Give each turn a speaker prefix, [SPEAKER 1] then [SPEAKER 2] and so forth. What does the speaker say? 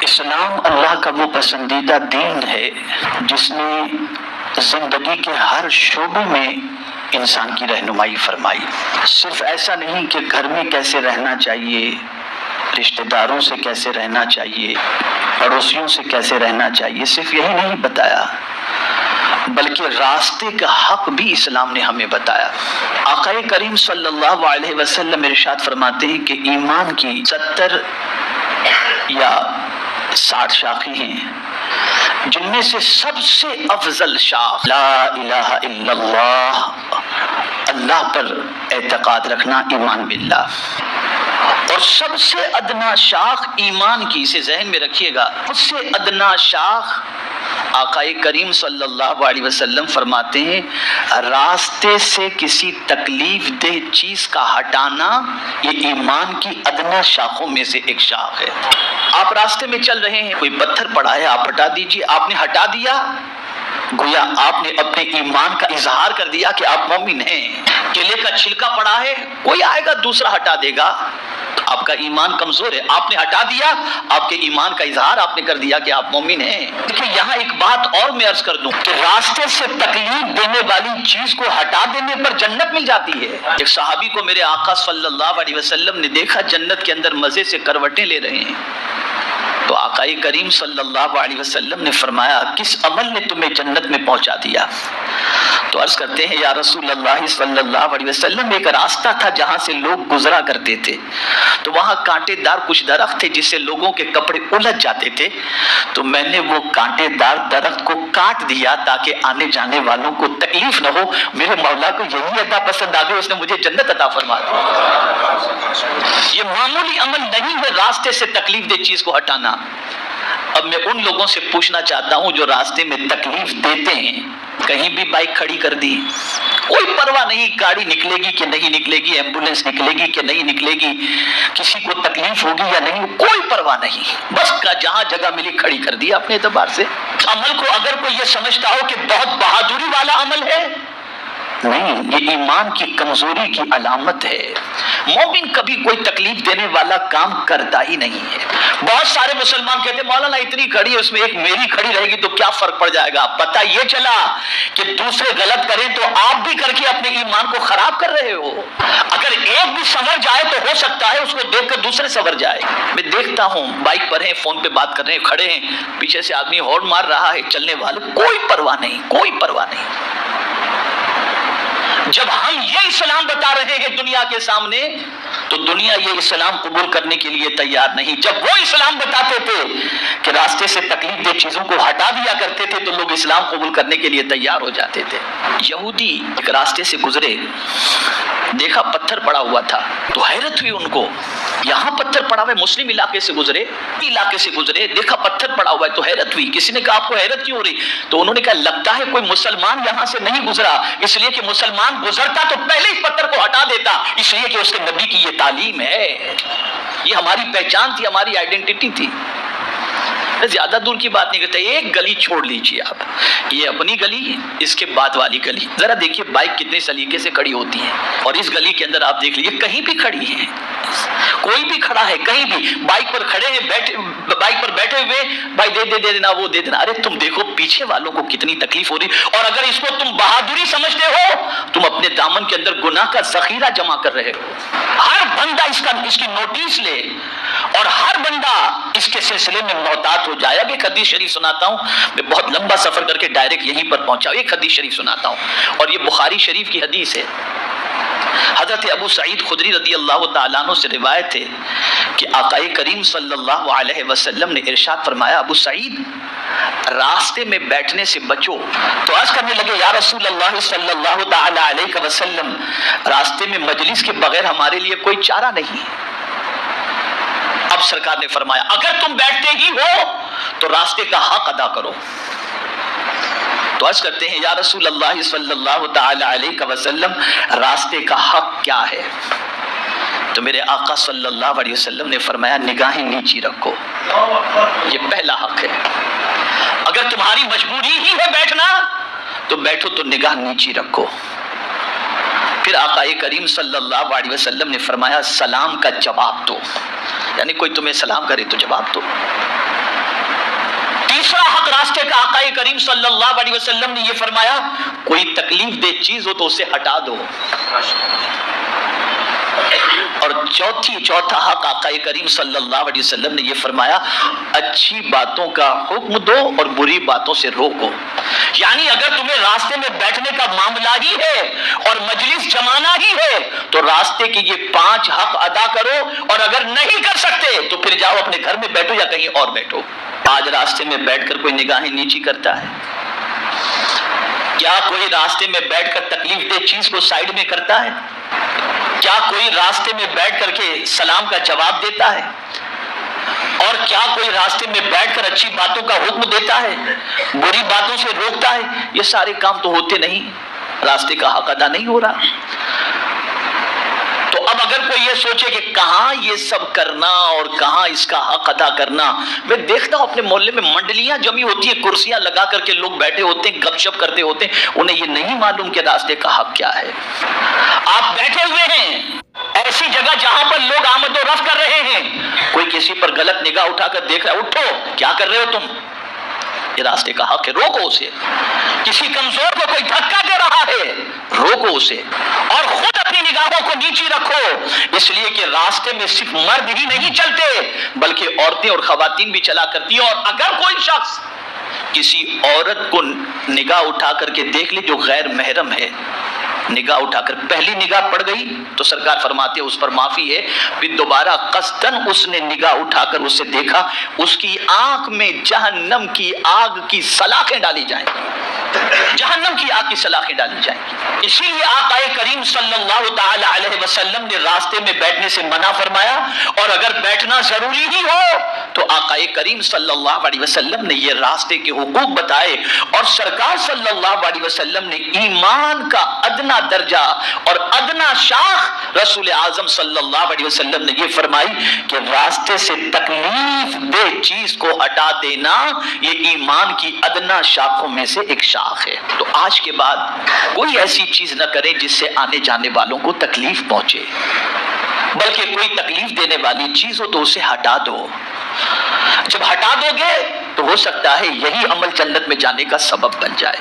[SPEAKER 1] اسلام اللہ کا وہ پسندیدہ دین ہے جس نے زندگی کے ہر شعبے میں انسان کی رہنمائی فرمائی۔ صرف ایسا نہیں کہ گھر میں کیسے رہنا چاہیے، رشتہ داروں سے کیسے رہنا چاہیے، پڑوسیوں سے کیسے رہنا چاہیے، صرف یہی نہیں بتایا بلکہ راستے کا حق بھی اسلام نے ہمیں بتایا۔ آقا کریم صلی اللہ علیہ وسلم ارشاد فرماتے ہیں کہ ایمان کی 70 یا 60 شاخیں ہیں، جن میں سے سب سے افضل شاخ لا الہ الا اللہ، اللہ پر اعتقاد رکھنا، ایمان باللہ، اور سب سے ادنا شاخ ایمان کی، اسے ذہن میں رکھیے گا، سب سے ادنا شاخ آقا کریم صلی اللہ علیہ وسلم فرماتے ہیں راستے سے کسی تکلیف دہ چیز کا ہٹانا یہ ایمان کی ادنا شاخوں میں سے ایک شاخ ہے۔ آپ راستے میں چل رہے ہیں، کوئی پتھر پڑا ہے، آپ ہٹا دیجئے، آپ نے ہٹا دیا، گویا آپ نے اپنے ایمان کا اظہار کر دیا کہ آپ مومن ہیں۔ کیلے کا چھلکا پڑا ہے، کوئی آئے گا دوسرا ہٹا دے گا، آپ کا ایمان کمزور ہے، آپ نے ہٹا دیا، آپ کے ایمان کا اظہار آپ نے کر دیا کہ آپ مومن ہیں۔ دیکھیں یہاں ایک بات اور میں عرض کر دوں کہ راستے سے تکلیف دینے والی چیز کو ہٹا دینے پر جنت مل جاتی ہے۔ ایک صحابی کو میرے آقا صلی اللہ علیہ وسلم نے دیکھا جنت کے اندر مزے سے کروٹیں لے رہے ہیں، تو آقا کریم صلی اللہ علیہ وسلم نے فرمایا کس عمل نے تمہیں جنت میں پہنچا دیا؟ تو عرض کرتے ہیں یا رسول اللہ صلی اللہ علیہ وسلم ایک راستہ تھا جہاں سے لوگ گزرا کرتے تھے، تو وہاں کانٹے دار کچھ درخت تھے جس سے لوگوں کے کپڑے الجھ جاتے تھے، تو میں نے وہ کانٹے دار درخت کو کاٹ دیا تاکہ آنے جانے والوں کو تکلیف نہ ہو۔ میرے مولا کو یہی ادا پسند آ گئی، اس نے مجھے جنت عطا فرما دی۔ یہ معمولی عمل نہیں ہے راستے سے تکلیف دہ چیز کو ہٹانا۔ اب میں ان لوگوں سے پوچھنا چاہتا ہوں جو راستے میں تکلیف دیتے ہیں، کہیں بھی بائک کھڑی کر دی، کوئی پرواہ نہیں گاڑی نکلے گی کہ نہیں نکلے گی، ایمبولینس نکلے گی کہ نہیں نکلے گی، کسی کو تکلیف ہوگی یا نہیں، کوئی پرواہ نہیں، بس جہاں جگہ ملی کھڑی کر دی اپنے اعتبار سے۔ عمل کو اگر کوئی یہ سمجھتا ہو کہ بہت بہادری والا عمل ہے، نہیں، یہ ایمان کی کمزوری کی علامت ہے۔ مومن کبھی کوئی تکلیف دینے والا کام کرتا ہی نہیں ہے۔ بہت سارے مسلمان کہتے ہیں مولانا اتنی کھڑی ہے، اس میں ایک میری کھڑی رہے گی تو کیا فرق پڑ جائے گا؟ پتہ یہ چلا کہ دوسرے غلط کریں تو آپ بھی کر کے اپنے ایمان کو خراب کر رہے ہو۔ اگر ایک بھی سنور جائے تو ہو سکتا ہے اس کو دیکھ کر دوسرے سنور جائے۔ میں دیکھتا ہوں بائک پر ہیں، فون پہ بات کر رہے ہیں، کھڑے ہیں، پیچھے سے آدمی ہارن مار رہا ہے، چلنے والے کوئی پرواہ نہیں، کوئی پرواہ نہیں۔ جب ہم یہ اسلام بتا رہے ہیں دنیا کے سامنے تو دنیا یہ اسلام قبول کرنے کے لیے تیار نہیں۔ جب وہ اسلام بتاتے تھے کہ راستے سے تکلیف دہ چیزوں کو ہٹا دیا کرتے تھے تو لوگ اسلام قبول کرنے کے لیے تیار ہو جاتے تھے۔ یہودی ایک راستے سے گزرے، دیکھا پتھر پڑا ہوا تھا تو حیرت ہوئی ان کو، یہاں پتھر پڑا ہوا ہے، مسلم علاقے سے گزرے، دیکھا پتھر پڑا ہوا ہے تو حیرت ہوئی۔ کسی نے کہا آپ کو حیرت کیوں ہو رہی؟ تو انہوں نے کہا لگتا ہے کوئی مسلمان یہاں سے نہیں گزرا، اس لیے کہ مسلمان گزرتا تو پہلے اس پتھر کو ہٹا دیتا، اس لیے کہ اس کے نبی کی یہ تعلیم ہے، یہ ہماری پہچان تھی، ہماری آئیڈینٹی تھی۔ زیادہ دور کی بات نہیں کرتا، ایک گلی چھوڑ لیجیے آپ، یہ اپنی گلی، اس کے بعد والی گلی، ذرا دیکھیے بائک کتنے سلیقے سے کھڑی ہوتی ہے، اور اس گلی کے اندر آپ دیکھ لیجیے کہیں بھی کھڑی ہے، کوئی بھی کھڑا ہے، کہیں بھی بائک پر کھڑے ہیں، بائک پر بیٹھے ہوئے، بھائی دے دینا، وہ دے دینا۔ ارے تم دیکھو پیچھے والوں کو کتنی تکلیف ہو رہی، اور اگر اس کو تم بہادری سمجھتے ہو تم اپنے دامن کے اندر گناہ کا ذخیرہ جمع کر رہے ہو۔ ہر بندہ اس کی نوٹس لے اور ہر بندہ اس کے سلسلے میں محتاط ہو جائے۔ اب ایک حدیث شریف سناتا ہوں، میں بہت لمبا سفر کر کے ڈائریکٹ یہیں پر پہنچا ہوں، ایک حدیث شریف سناتا ہوں اور یہ بخاری شریف کی حدیث ہے۔ حضرت ابو سعید خدری رضی اللہ تعالیٰ عنہ سے روایت ہے کہ آقا کریم صلی اللہ علیہ وسلم نے ارشاد فرمایا ابو سعید راستے میں بیٹھنے سے بچو۔ تو عرض کرنے لگے یا رسول اللہ صلی اللہ تعالیٰ علیہ وسلم راستے میں مجلس کے بغیر ہمارے لیے کوئی چارہ نہیں۔ اب سرکار نے فرمایا اگر تم بیٹھتے ہی ہو تو راستے کا حق ادا کرو۔ تو عرض کرتے ہیں یا رسول اللہ صلی اللہ تعالی علیہ وسلم راستے کا حق کیا ہے؟ تو میرے آقا صلی اللہ علیہ وسلم نے فرمایا نگاہیں نیچی رکھو، یہ پہلا حق ہے۔ اگر تمہاری مجبوری ہی ہے بیٹھنا تو بیٹھو، تو نگاہ نیچی رکھو۔ پھر آقا کریم صلی اللہ علیہ وسلم نے فرمایا سلام کا جواب دو، یعنی کوئی تمہیں سلام کرے تو جواب دو۔ تیسرا حق راستے کا آقا کریم صلی اللہ علیہ وسلم نے یہ فرمایا، کوئی تکلیف دہ چیز ہو تو اسے ہٹا دو۔ اور چوتھا حق آقا کریم صلی اللہ علیہ وسلم نے یہ فرمایا، اچھی باتوں کا حکم دو اور بری باتوں سے روکو۔ یعنی اگر تمہیں راستے میں بیٹھنے کا معاملہ ہی ہے اور مجلس جمانا ہی ہے تو راستے کے یہ 5 حق ادا کرو، اور اگر نہیں کر سکتے تو پھر جاؤ اپنے گھر میں بیٹھو یا کہیں اور بیٹھو۔ آج راستے میں بیٹھ کر کوئی نگاہیں نیچی کرتا ہے؟ کیا کوئی راستے میں بیٹھ کر تکلیف دہ چیز کو سائیڈ میں کرتا ہے؟ کیا کوئی راستے میں بیٹھ کر کے سلام کا جواب دیتا ہے؟ اور کیا کوئی راستے میں بیٹھ کر اچھی باتوں کا حکم دیتا ہے، بری باتوں سے روکتا ہے؟ یہ سارے کام تو ہوتے نہیں، راستے کا حق ادا نہیں ہو رہا۔ تو اب اگر کوئی یہ سوچے کہ کہاں یہ سب کرنا اور کہاں اس کا حق ادا کرنا، میں دیکھتا ہوں اپنے محلے میں منڈلیاں جمی ہوتی ہیں، کرسیاں لگا کر کے لوگ بیٹھے ہوتے ہیں، گپ شپ کرتے ہوتے ہیں، انہیں یہ نہیں معلوم کہ راستے کا حق کیا ہے۔ آپ بیٹھے ہوئے ہیں ایسی جگہ جہاں پر لوگ آمد و رفت کر رہے ہیں، کوئی کسی پر غلط نگاہ اٹھا کر دیکھ رہا ہے، اٹھو، کیا کر رہے ہو تم؟ یہ راستے کا حق ہے، روکو اسے۔ کسی کمزور کو کوئی دھکا دے رہا ہے، روکو اسے، اور خود اپنی نگاہوں کو نیچی رکھو، اس لیے کہ راستے میں صرف مرد ہی نہیں چلتے بلکہ عورتیں اور خواتین بھی چلا کرتی ہیں۔ اور اگر کوئی شخص کسی عورت کو نگاہ اٹھا کر کے دیکھ لے جو غیر محرم ہے، نگاہ اٹھا کر پہلی نگاہ پڑ گئی تو سرکار فرماتے ہیں اس پر معافی ہے، پھر دوبارہ قصدن اس نے نگاہ اٹھا کر اسے دیکھا، اس کی آنکھ میں جہنم کی آگ کی سلاخیں ڈالی جائیں گی، جہنم کی آگ کی سلاخیں ڈالی جائیں گی۔ اسی لیے آقا کریم صلی اللہ تعالی علیہ وسلم نے راستے میں بیٹھنے سے منع فرمایا، اور اگر بیٹھنا ضروری ہی ہو تو آقا کریم صلی اللہ علیہ وسلم نے یہ راستے کے حقوق بتائے، اور سرکار صلی اللہ علیہ وسلم نے ایمان کا ادنا درجہ اور ادنا شاخ رسول اعظم صلی اللہ علیہ وسلم نے یہ فرمائی کہ راستے سے تکلیف دہ چیز کو ہٹا دینا یہ ایمان کی ادنا شاخوں میں سے ایک شاخ ہے۔ تو آج کے بعد کوئی ایسی چیز نہ کرے جس سے آنے جانے والوں کو تکلیف پہنچے، بلکہ کوئی تکلیف دینے والی چیز ہو تو اسے ہٹا دو۔ جب ہٹا دو گے تو ہو سکتا ہے یہی عمل جنت میں جانے کا سبب بن جائے۔